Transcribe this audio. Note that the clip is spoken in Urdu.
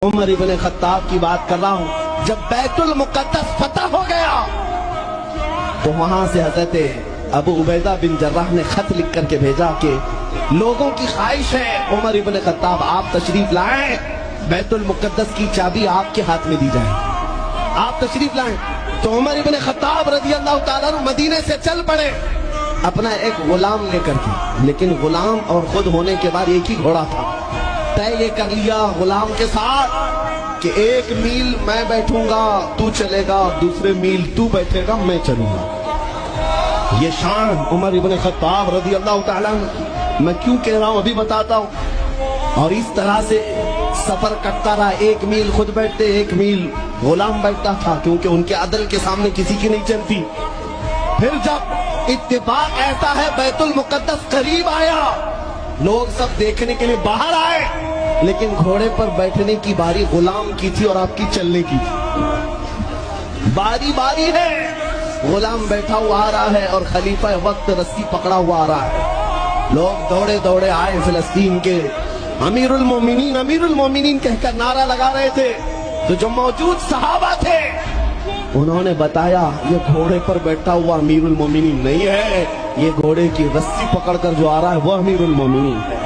عمر ابن خطاب کی بات کر رہا ہوں، جب بیت المقدس فتح ہو گیا تو وہاں سے حضرت ابو عبیدہ بن جراح نے خط لکھ کر کے بھیجا کہ لوگوں کی خواہش ہے عمر ابن خطاب آپ تشریف لائیں، بیت المقدس کی چابی آپ کے ہاتھ میں دی جائے، آپ تشریف لائیں۔ تو عمر ابن خطاب رضی اللہ تعالیٰ عنہ مدینے سے چل پڑے اپنا ایک غلام لے کر کے، لیکن غلام اور خود ہونے کے بعد ایک ہی گھوڑا تھا۔ طے یہ کر لیا غلام کے ساتھ کہ 1 میل میں بیٹھوں گا تو چلے گا، دوسرے میل تو بیٹھے گا میں چلوں گا۔ یہ شان عمر ابن خطاب رضی اللہ تعالیٰ عنہ، میں کیوں کہہ رہا ہوں ابھی بتاتا ہوں۔ اور اس طرح سے سفر کرتا رہا، 1 میل خود بیٹھتے 1 میل غلام بیٹھتا تھا، کیونکہ ان کے عدل کے سامنے کسی کی نہیں چلتی۔ پھر جب اتفاق ایسا ہے بیت المقدس قریب آیا، لوگ سب دیکھنے کے لیے باہر آئے، لیکن گھوڑے پر بیٹھنے کی باری غلام کی تھی اور آپ کی چلنے کی تھی۔ باری باری ہے، غلام بیٹھا ہوا آ رہا ہے اور خلیفہ وقت رسی پکڑا ہوا آ رہا ہے۔ لوگ دوڑے دوڑے آئے، فلسطین کے امیر المومنین امیر المومنین کہہ کر نعرہ لگا رہے تھے۔ تو جو موجود صحابہ تھے انہوں نے بتایا یہ گھوڑے پر بیٹھا ہوا امیر المومنین نہیں ہے، یہ گھوڑے کی رسی پکڑ کر جو آ رہا ہے وہ امیر المومنین ہے۔